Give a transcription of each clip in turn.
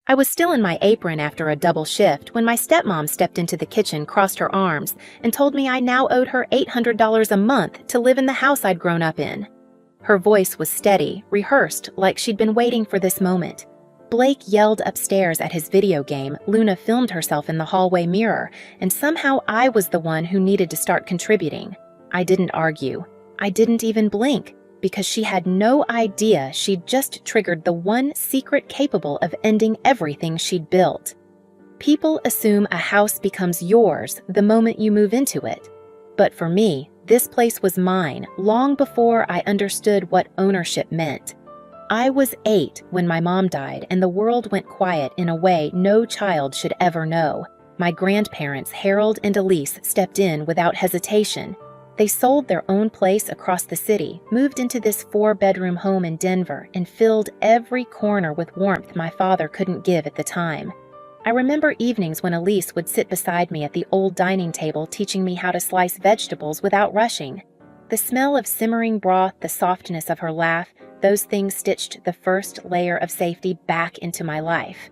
I was still in my apron after a double shift when my stepmom stepped into the kitchen, crossed her arms, and told me I now owed her $800 a month to live in the house I'd grown up in. Her voice was steady, rehearsed, like she'd been waiting for this moment. Blake yelled upstairs at his video game, Luna filmed herself in the hallway mirror, and somehow I was the one who needed to start contributing. I didn't argue. I didn't even blink, because she had no idea she'd just triggered the one secret capable of ending everything she'd built. People assume a house becomes yours the moment you move into it. But for me, this place was mine long before I understood what ownership meant. I was 8 when my mom died, and the world went quiet in a way no child should ever know. My grandparents, Harold and Elise, stepped in without hesitation. They sold their own place across the city, moved into this 4-bedroom home in Denver, and filled every corner with warmth my father couldn't give at the time. I remember evenings when Elise would sit beside me at the old dining table teaching me how to slice vegetables without rushing. The smell of simmering broth, the softness of her laugh, those things stitched the first layer of safety back into my life.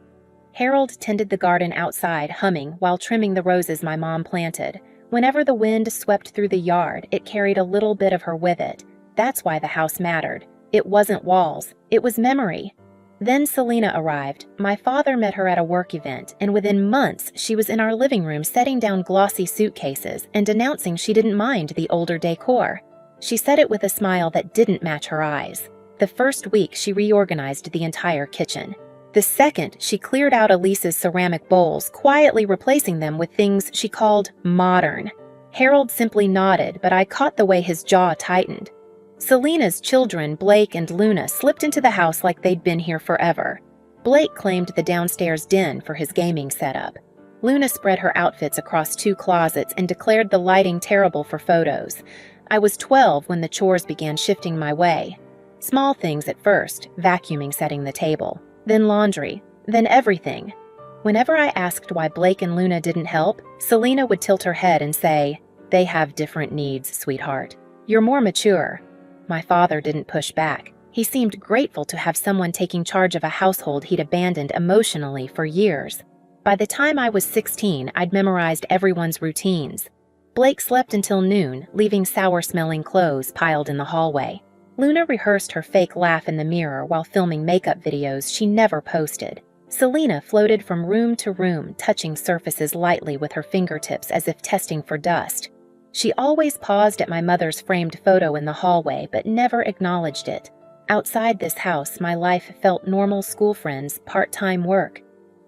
Harold tended the garden outside, humming while trimming the roses my mom planted. Whenever the wind swept through the yard, it carried a little bit of her with it. That's why the house mattered. It wasn't walls, it was memory. Then Selena arrived. My father met her at a work event, and within months she was in our living room setting down glossy suitcases and announcing she didn't mind the older decor. She said it with a smile that didn't match her eyes. The first week she reorganized the entire kitchen. The second, she cleared out Elise's ceramic bowls, quietly replacing them with things she called modern. Harold simply nodded, but I caught the way his jaw tightened. Selena's children, Blake and Luna, slipped into the house like they'd been here forever. Blake claimed the downstairs den for his gaming setup. Luna spread her outfits across 2 closets and declared the lighting terrible for photos. I was 12 when the chores began shifting my way. Small things at first, vacuuming, setting the table. Then laundry, then everything. Whenever I asked why Blake and Luna didn't help, Selena would tilt her head and say, "They have different needs, sweetheart. You're more mature." My father didn't push back. He seemed grateful to have someone taking charge of a household he'd abandoned emotionally for years. By the time I was 16, I'd memorized everyone's routines. Blake slept until noon, leaving sour-smelling clothes piled in the hallway. Luna rehearsed her fake laugh in the mirror while filming makeup videos she never posted. Selena floated from room to room, touching surfaces lightly with her fingertips as if testing for dust. She always paused at my mother's framed photo in the hallway, but never acknowledged it. Outside this house, my life felt normal school friends, part-time work.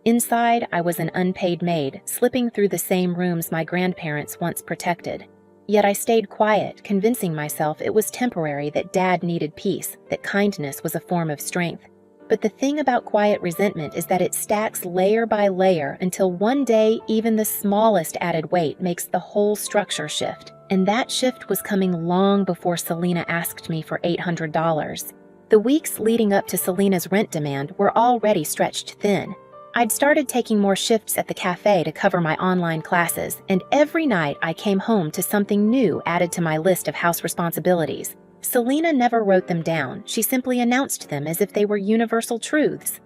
Inside, I was an unpaid maid, slipping through the same rooms my grandparents once protected. Yet I stayed quiet, convincing myself it was temporary, that Dad needed peace, that kindness was a form of strength. But the thing about quiet resentment is that it stacks layer by layer until one day even the smallest added weight makes the whole structure shift. And that shift was coming long before Selena asked me for $800. The weeks leading up to Selena's rent demand were already stretched thin. I'd started taking more shifts at the cafe to cover my online classes, and every night I came home to something new added to my list of house responsibilities. Selena never wrote them down. She simply announced them as if they were universal truths.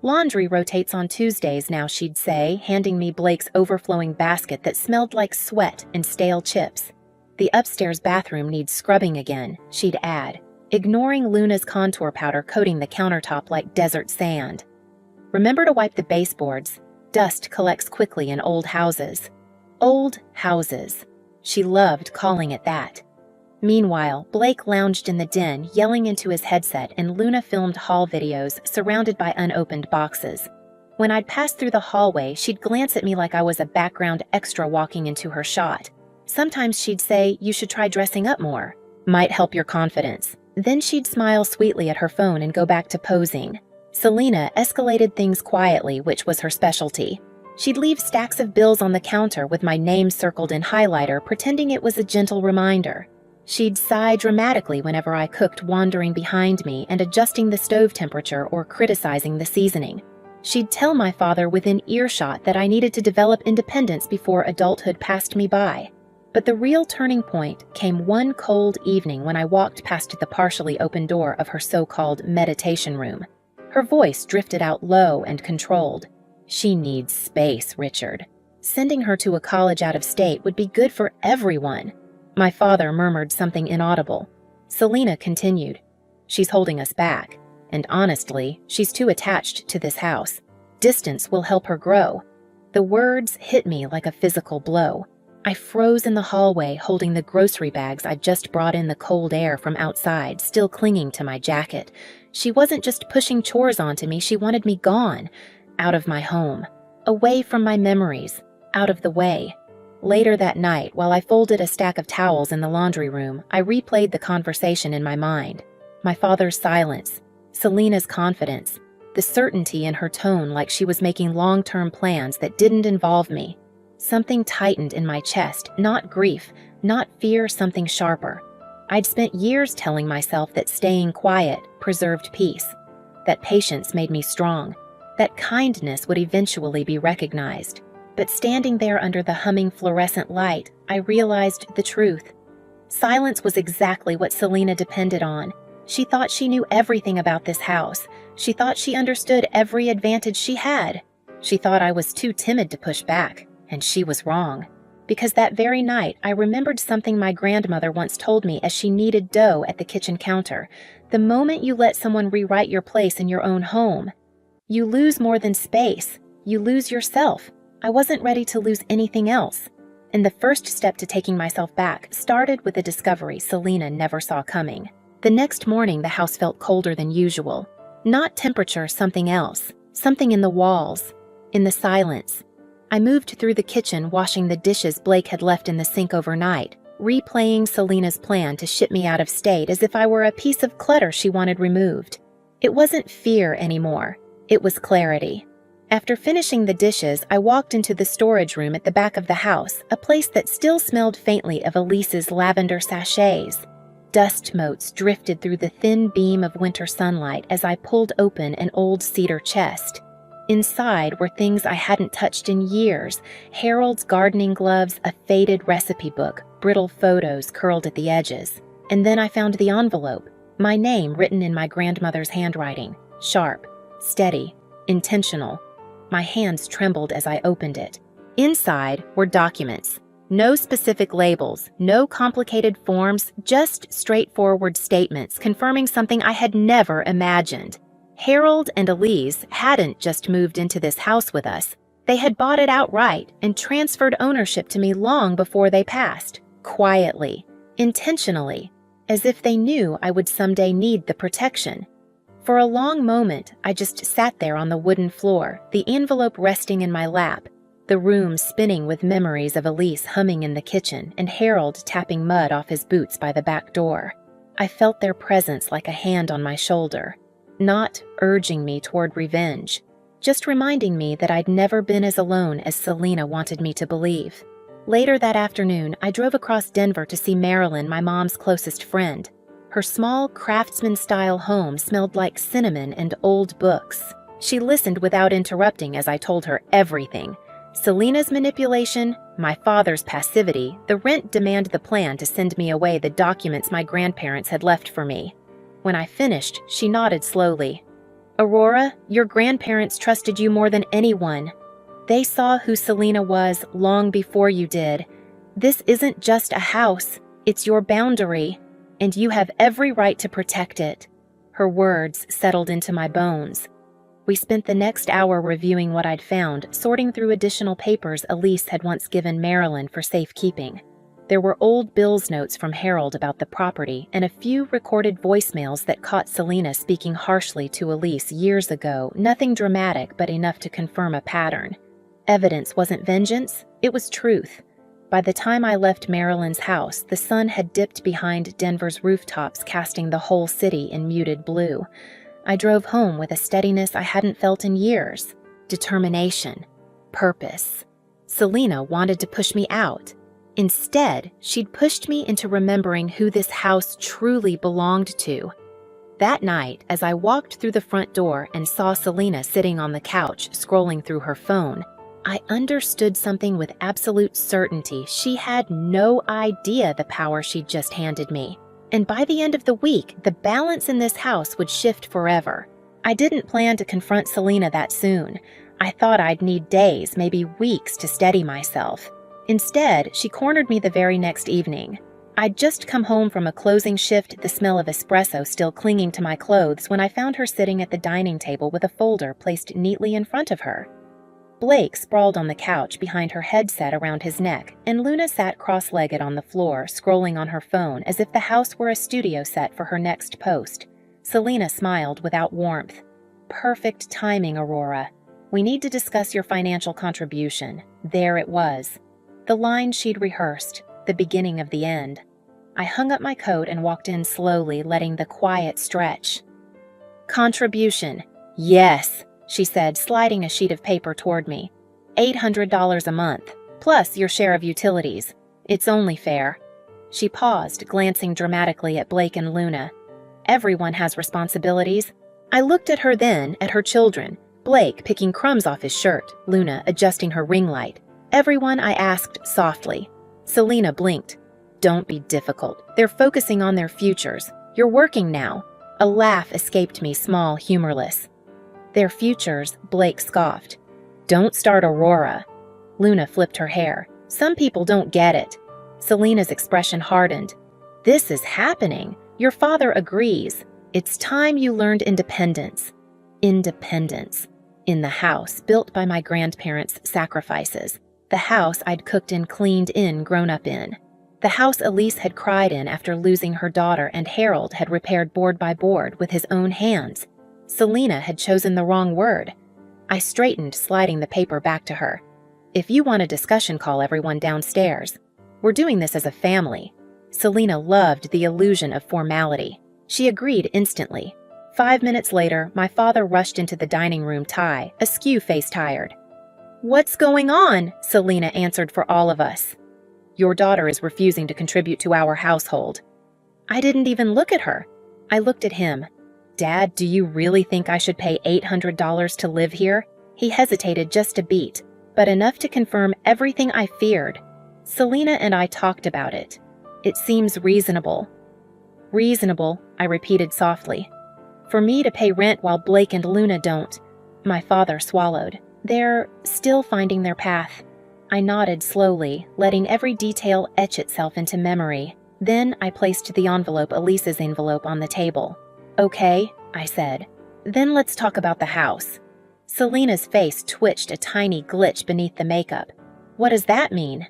"Laundry rotates on Tuesdays now," she'd say, handing me Blake's overflowing basket that smelled like sweat and stale chips. "The upstairs bathroom needs scrubbing again," she'd add, ignoring Luna's contour powder coating the countertop like desert sand. "Remember to wipe the baseboards. Dust collects quickly in old houses." Old houses. She loved calling it that. Meanwhile, Blake lounged in the den, yelling into his headset, and Luna filmed haul videos surrounded by unopened boxes. When I'd pass through the hallway, she'd glance at me like I was a background extra walking into her shot. Sometimes she'd say, "You should try dressing up more. Might help your confidence." Then she'd smile sweetly at her phone and go back to posing. Selena escalated things quietly, which was her specialty. She'd leave stacks of bills on the counter with my name circled in highlighter, pretending it was a gentle reminder. She'd sigh dramatically whenever I cooked, wandering behind me and adjusting the stove temperature or criticizing the seasoning. She'd tell my father within earshot that I needed to develop independence before adulthood passed me by. But the real turning point came one cold evening when I walked past the partially open door of her so-called meditation room. Her voice drifted out low and controlled. "She needs space, Richard. Sending her to a college out of state would be good for everyone." My father murmured something inaudible. Selena continued, "She's holding us back. And honestly, she's too attached to this house. Distance will help her grow." The words hit me like a physical blow. I froze in the hallway, holding the grocery bags I'd just brought in the cold air from outside, still clinging to my jacket. She wasn't just pushing chores onto me, she wanted me gone, out of my home, away from my memories, out of the way. Later that night, while I folded a stack of towels in the laundry room, I replayed the conversation in my mind. My father's silence, Selena's confidence, the certainty in her tone like she was making long-term plans that didn't involve me. Something tightened in my chest, not grief, not fear, something sharper. I'd spent years telling myself that staying quiet preserved peace, that patience made me strong, that kindness would eventually be recognized. But standing there under the humming fluorescent light, I realized the truth. Silence was exactly what Selena depended on. She thought she knew everything about this house. She thought she understood every advantage she had. She thought I was too timid to push back, and she was wrong. Because that very night, I remembered something my grandmother once told me as she kneaded dough at the kitchen counter. The moment you let someone rewrite your place in your own home, you lose more than space. You lose yourself. I wasn't ready to lose anything else. And the first step to taking myself back started with a discovery Selena never saw coming. The next morning, the house felt colder than usual. Not temperature, something else. Something in the walls. In the silence. I moved through the kitchen, washing the dishes Blake had left in the sink overnight, replaying Selena's plan to ship me out of state as if I were a piece of clutter she wanted removed. It wasn't fear anymore. It was clarity. After finishing the dishes, I walked into the storage room at the back of the house, a place that still smelled faintly of Elise's lavender sachets. Dust motes drifted through the thin beam of winter sunlight as I pulled open an old cedar chest. Inside were things I hadn't touched in years: Harold's gardening gloves, a faded recipe book, brittle photos curled at the edges. And then I found the envelope, my name written in my grandmother's handwriting, sharp, steady, intentional. My hands trembled as I opened it. Inside were documents. No specific labels, no complicated forms, just straightforward statements confirming something I had never imagined. Harold and Elise hadn't just moved into this house with us. They had bought it outright and transferred ownership to me long before they passed, quietly, intentionally, as if they knew I would someday need the protection. For a long moment, I just sat there on the wooden floor, the envelope resting in my lap, the room spinning with memories of Elise humming in the kitchen and Harold tapping mud off his boots by the back door. I felt their presence like a hand on my shoulder, not urging me toward revenge, just reminding me that I'd never been as alone as Selena wanted me to believe. Later that afternoon, I drove across Denver to see Marilyn, my mom's closest friend. Her small, craftsman-style home smelled like cinnamon and old books. She listened without interrupting as I told her everything. Selena's manipulation, my father's passivity, the rent demand, the plan to send me away, the documents my grandparents had left for me. When I finished, she nodded slowly. "Aurora, your grandparents trusted you more than anyone. They saw who Selena was long before you did. This isn't just a house, it's your boundary, and you have every right to protect it." Her words settled into my bones. We spent the next hour reviewing what I'd found, sorting through additional papers Elise had once given Marilyn for safekeeping. There were old Bill's notes from Harold about the property and a few recorded voicemails that caught Selena speaking harshly to Elise years ago, nothing dramatic but enough to confirm a pattern. Evidence wasn't vengeance, it was truth. By the time I left Marilyn's house, the sun had dipped behind Denver's rooftops, casting the whole city in muted blue. I drove home with a steadiness I hadn't felt in years. Determination. Purpose. Selena wanted to push me out. Instead, she'd pushed me into remembering who this house truly belonged to. That night, as I walked through the front door and saw Selena sitting on the couch, scrolling through her phone, I understood something with absolute certainty. She had no idea the power she'd just handed me. And by the end of the week, the balance in this house would shift forever. I didn't plan to confront Selena that soon. I thought I'd need days, maybe weeks, to steady myself. Instead, she cornered me the very next evening. I'd just come home from a closing shift, the smell of espresso still clinging to my clothes, when I found her sitting at the dining table with a folder placed neatly in front of her. Blake sprawled on the couch behind her headset around his neck, and Luna sat cross-legged on the floor, scrolling on her phone as if the house were a studio set for her next post. Selena smiled without warmth. Perfect timing, Aurora. We need to discuss your financial contribution. There it was. The line she'd rehearsed, the beginning of the end. I hung up my coat and walked in slowly, letting the quiet stretch. Contribution. Yes, she said, sliding a sheet of paper toward me. $800 a month, plus your share of utilities. It's only fair. She paused, glancing dramatically at Blake and Luna. Everyone has responsibilities. I looked at her then, at her children. Blake picking crumbs off his shirt, Luna adjusting her ring light. Everyone, I asked softly. Selena blinked. Don't be difficult. They're focusing on their futures. You're working now. A laugh escaped me, small, humorless. Their futures, Blake scoffed. Don't start Aurora. Luna flipped her hair. Some people don't get it. Selena's expression hardened. This is happening. Your father agrees. It's time you learned independence. Independence. In the house, built by my grandparents' sacrifices. The house I'd cooked and cleaned in, grown up in. The house Elise had cried in after losing her daughter, and Harold had repaired board by board with his own hands. Selena had chosen the wrong word. I straightened, sliding the paper back to her. If you want a discussion, call everyone downstairs. We're doing this as a family. Selena loved the illusion of formality. She agreed instantly. 5 minutes later, my father rushed into the dining room, askew, face tired. What's going on? Selena answered for all of us. Your daughter is refusing to contribute to our household. I didn't even look at her. I looked at him. Dad, do you really think I should pay $800 to live here? He hesitated just a beat, but enough to confirm everything I feared. Selena and I talked about it. It seems reasonable. Reasonable, I repeated softly. For me to pay rent while Blake and Luna don't. My father swallowed. They're still finding their path. I nodded slowly, letting every detail etch itself into memory. Then I placed the envelope, Elise's envelope, on the table. Okay, I said. Then let's talk about the house. Selena's face twitched, a tiny glitch beneath the makeup. What does that mean?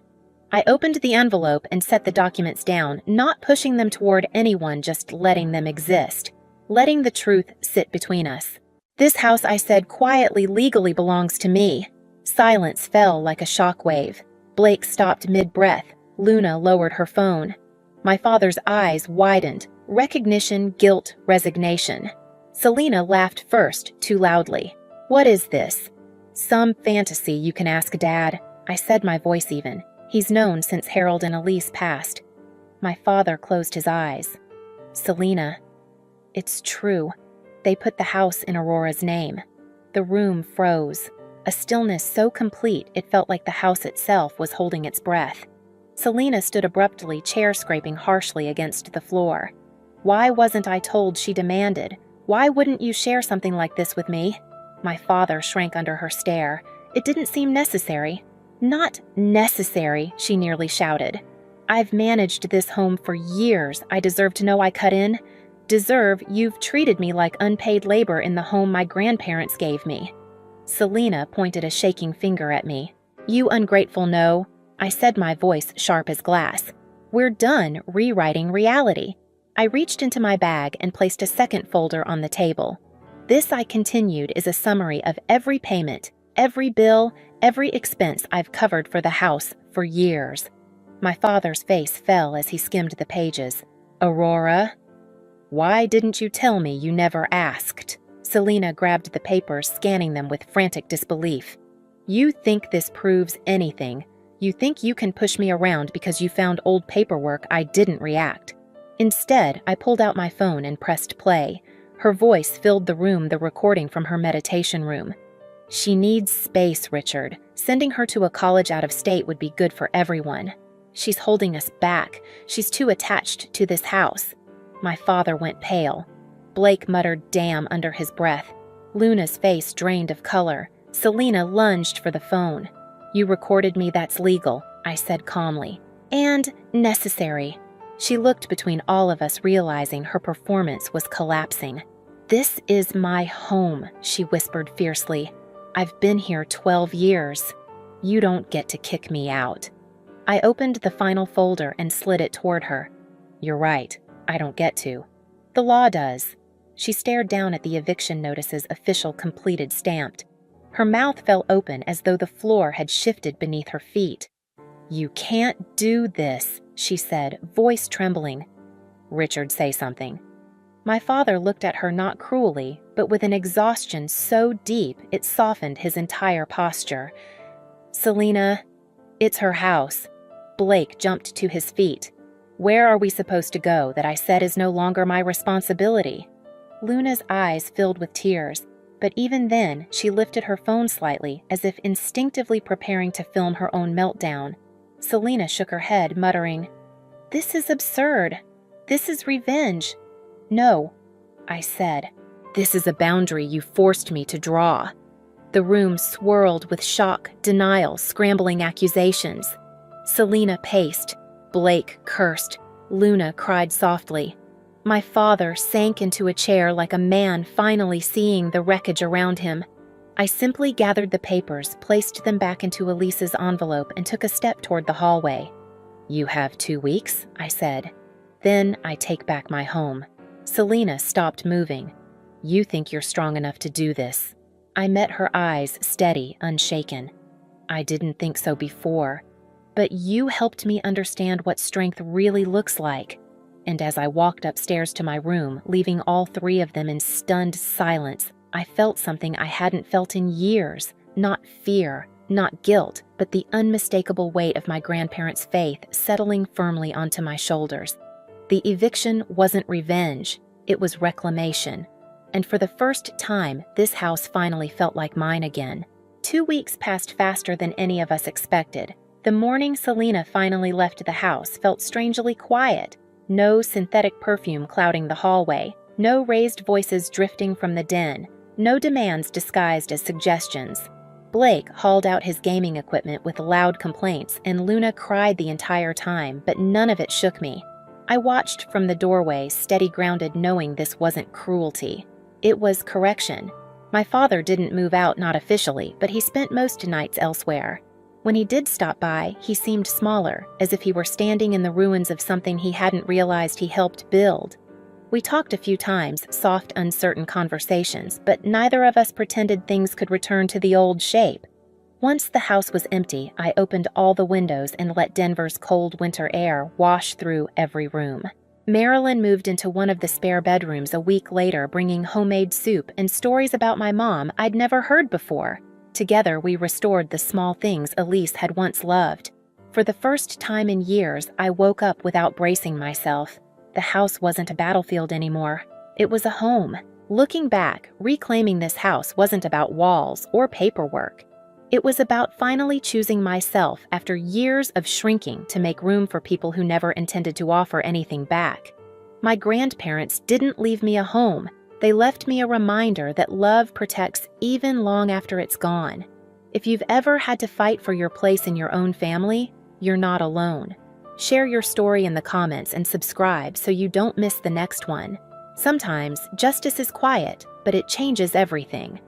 I opened the envelope and set the documents down, not pushing them toward anyone, just letting them exist. Letting the truth sit between us. This house, I said quietly, legally belongs to me. Silence fell like a shockwave. Blake stopped mid-breath. Luna lowered her phone. My father's eyes widened. Recognition, guilt, resignation. Selena laughed first, too loudly. What is this? Some fantasy, you can ask Dad. I said, my voice even. He's known since Harold and Elise passed. My father closed his eyes. Selena. It's true. They put the house in Aurora's name. The room froze. A stillness so complete it felt like the house itself was holding its breath. Selena stood abruptly, chair scraping harshly against the floor. Why wasn't I told? She demanded. Why wouldn't you share something like this with me? My father shrank under her stare. It didn't seem necessary. Not necessary, she nearly shouted. I've managed this home for years. I deserve to know I cut in. Deserve you've treated me like unpaid labor in the home my grandparents gave me. Selena pointed a shaking finger at me. You ungrateful no. I said, my voice sharp as glass. We're done rewriting reality. I reached into my bag and placed a second folder on the table. This, I continued, is a summary of every payment, every bill, every expense I've covered for the house for years. My father's face fell as he skimmed the pages. Aurora? Why didn't you tell me? You never asked. Selena grabbed the papers, scanning them with frantic disbelief. You think this proves anything? You think you can push me around because you found old paperwork? I didn't react. Instead, I pulled out my phone and pressed play. Her voice filled the room, the recording from her meditation room. She needs space, Richard. Sending her to a college out of state would be good for everyone. She's holding us back. She's too attached to this house. My father went pale. Blake muttered damn under his breath. Luna's face drained of color. Selena lunged for the phone. "You recorded me, that's legal," I said calmly. "And necessary." She looked between all of us, realizing her performance was collapsing. "This is my home," she whispered fiercely. "I've been here 12 years. You don't get to kick me out." I opened the final folder and slid it toward her. "You're right, I don't get to. The law does." She stared down at the eviction notice's official completed stamped. Her mouth fell open as though the floor had shifted beneath her feet. "You can't do this," she said, voice trembling. "Richard, say something." My father looked at her not cruelly, but with an exhaustion so deep it softened his entire posture. "Selena, it's her house." Blake jumped to his feet. "Where are we supposed to go that I said is no longer my responsibility?" Luna's eyes filled with tears, but even then she lifted her phone slightly as if instinctively preparing to film her own meltdown. Selena shook her head, muttering, "This is absurd. This is revenge." "No," I said. "This is a boundary you forced me to draw." The room swirled with shock, denial, scrambling accusations. Selena paced. Blake cursed. Luna cried softly. My father sank into a chair like a man finally seeing the wreckage around him. I simply gathered the papers, placed them back into Elise's envelope, and took a step toward the hallway. "You have 2 weeks," I said. "Then I take back my home." Selena stopped moving. "You think you're strong enough to do this." I met her eyes, steady, unshaken. "I didn't think so before, but you helped me understand what strength really looks like." And as I walked upstairs to my room, leaving all 3 of them in stunned silence, I felt something I hadn't felt in years. Not fear, not guilt, but the unmistakable weight of my grandparents' faith settling firmly onto my shoulders. The eviction wasn't revenge, it was reclamation. And for the first time, this house finally felt like mine again. 2 weeks passed faster than any of us expected. The morning Selena finally left the house felt strangely quiet. No synthetic perfume clouding the hallway, no raised voices drifting from the den, no demands disguised as suggestions. Blake hauled out his gaming equipment with loud complaints, and Luna cried the entire time, but none of it shook me. I watched from the doorway, steady grounded, knowing this wasn't cruelty. It was correction. My father didn't move out, not officially, but he spent most nights elsewhere. When he did stop by, he seemed smaller, as if he were standing in the ruins of something he hadn't realized he helped build. We talked a few times, soft, uncertain conversations, but neither of us pretended things could return to the old shape. Once the house was empty, I opened all the windows and let Denver's cold winter air wash through every room. Marilyn moved into one of the spare bedrooms a week later, bringing homemade soup and stories about my mom I'd never heard before. Together, we restored the small things Elise had once loved. For the first time in years, I woke up without bracing myself. The house wasn't a battlefield anymore. It was a home. Looking back, reclaiming this house wasn't about walls or paperwork. It was about finally choosing myself after years of shrinking to make room for people who never intended to offer anything back. My grandparents didn't leave me a home. They left me a reminder that love protects even long after it's gone. If you've ever had to fight for your place in your own family, you're not alone. Share your story in the comments and subscribe so you don't miss the next one. Sometimes justice is quiet, but it changes everything.